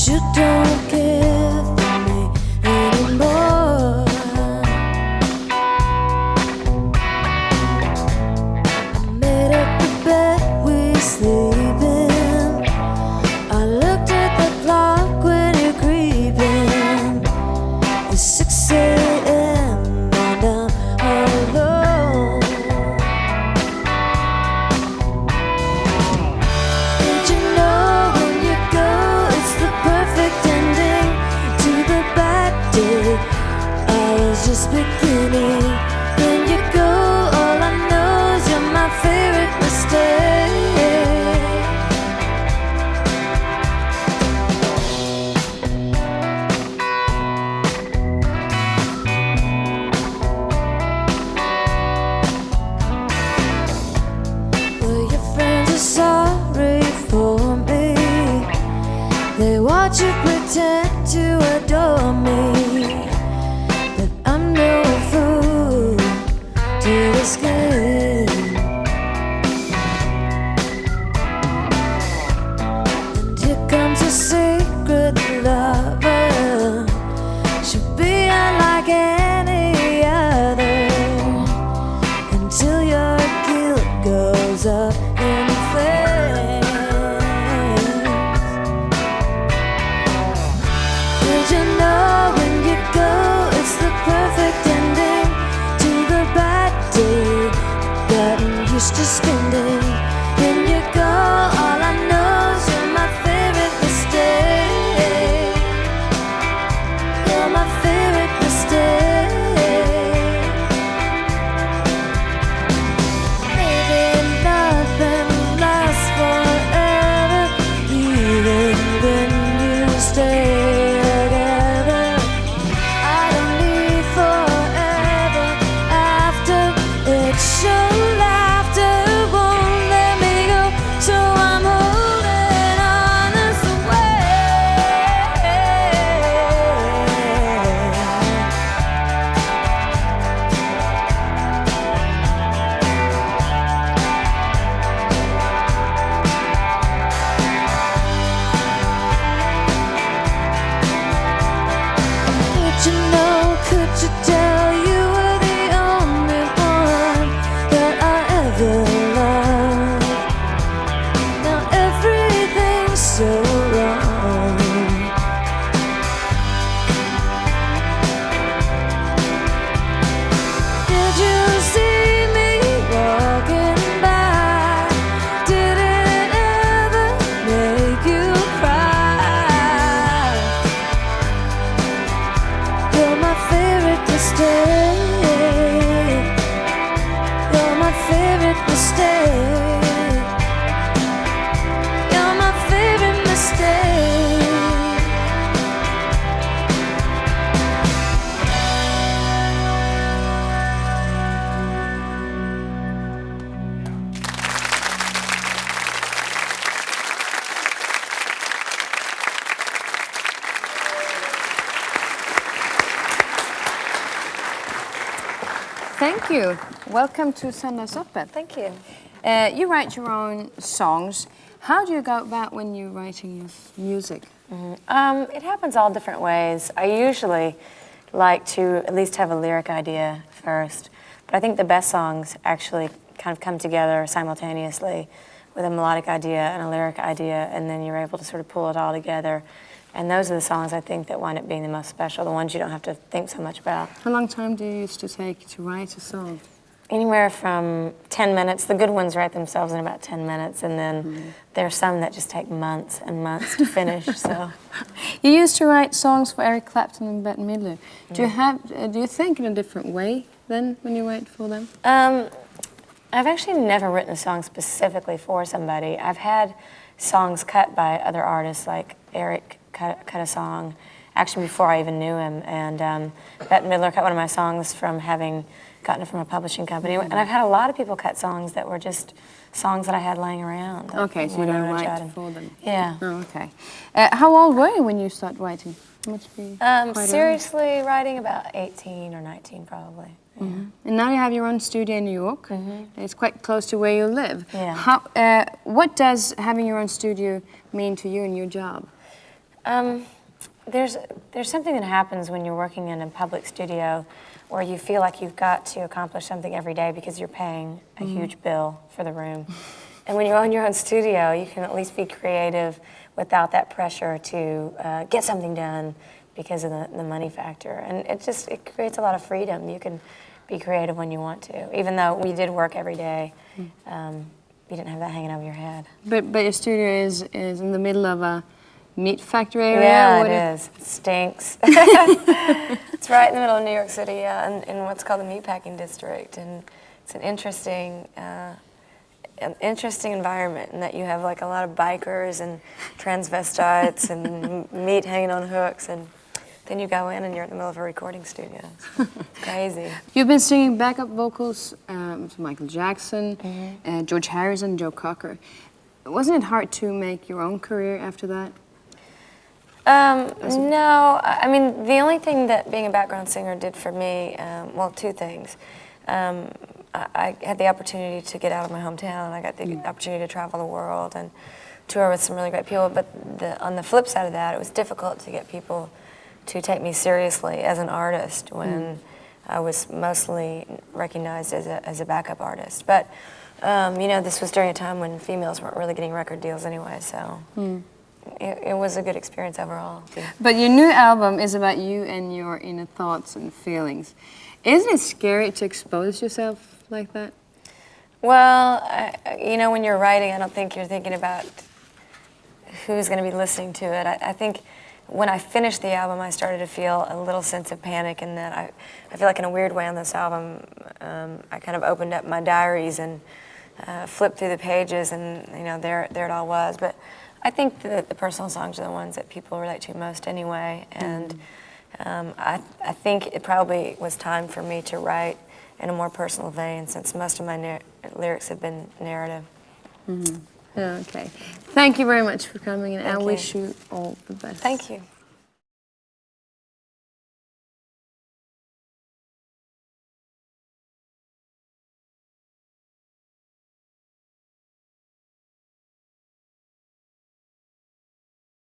you don't care for me anymore. I made up the bed we sleep in. I looked at the clock when you're creeping. It's 6 a.m. and I'm alone. Did you know when you go, it's the perfect ending to the bad day? I was just beginning. When you go, all I know is you're my favorite mistake. Well, your friends are sorry for me. They watch you pretend to adore me, but I'm no fool to escape. And here comes a secret lover. She'll be unlike any other until your guilt goes up in flames. Did you know when you go, it's the perfect ending to the bad day gotten used to spending? When you go, all I know is you're my favorite mistake. You're my favorite mistake. Maybe nothing lasts forever, even when you stay together. I don't need forever after. It's your laughter won't let me go, so I'm holding on this way. Did you know, could you tell, you were the only one that I ever loved? Now everything's so wrong. Did you see me walking by? Did it ever make you cry? You're my favorite mistake. You're my favorite mistake. You're my favorite mistake. Thank you. Welcome to Söndagsöppet. Thank you. You write your own songs. How do you go about when you're writing your music? It happens all different ways. I usually like to at least have a lyric idea first, but I think the best songs actually kind of come together simultaneously with a melodic idea and a lyric idea, and then you're able to sort of pull it all together. And those are the songs I think that wind up being the most special, the ones you don't have to think so much about. How long time do you used to take to write a song? Anywhere from 10 minutes. The good ones write themselves in about 10 minutes, and then there are some that just take months and months to finish. So, You used to write songs for Eric Clapton and Bette Midler. Do you think in a different way then when you write for them? I've actually never written a song specifically for somebody. I've had songs cut by other artists, like Eric cut a song actually before I even knew him, and Bette Midler cut one of my songs from having gotten it from a publishing company. And I've had a lot of people cut songs that were just songs that I had laying around. Okay, so you don't write for them. Yeah. Oh, okay. How old were you when you started writing? Must be quite seriously writing about 18 or 19 probably. Yeah. And now you have your own studio in New York. It's quite close to where you live. Yeah. What does having your own studio mean to you and your job? There's something that happens when you're working in a public studio where you feel like you've got to accomplish something every day because you're paying a huge bill for the room. And when you own your own studio, you can at least be creative without that pressure to get something done because of the money factor. And it creates a lot of freedom. You can be creative when you want to, even though we did work every day. You didn't have that hanging over your head. But your studio is in the middle of a meat factory area? Yeah, it is. It stinks. It's right in the middle of New York City, yeah, in what's called the meatpacking district, and it's an interesting environment in that you have like a lot of bikers and transvestites and meat hanging on hooks, and then you go in and you're in the middle of a recording studio. It's crazy. You've been singing backup vocals to Michael Jackson, George Harrison, Joe Cocker. Wasn't it hard to make your own career after that? No, I mean, the only thing that being a background singer did for me, well, two things. I had the opportunity to get out of my hometown. I got the opportunity to travel the world and tour with some really great people. But on the flip side of that, it was difficult to get people to take me seriously as an artist when I was mostly recognized as a backup artist. But, you know, this was during a time when females weren't really getting record deals anyway, so it was a good experience overall. Yeah. But your new album is about you and your inner thoughts and feelings. Isn't it scary to expose yourself like that? Well, you know, when you're writing, I don't think you're thinking about who's going to be listening to it. I think when I finished the album, I started to feel a little sense of panic, and that I feel like in a weird way on this album, I kind of opened up my diaries and flipped through the pages, and you know, there it all was. But I think that the personal songs are the ones that people relate to most anyway, and I think it probably was time for me to write in a more personal vein, since most of my lyrics have been narrative. Okay. Thank you very much for coming, and I Thank you. wish you all the best. Thank you.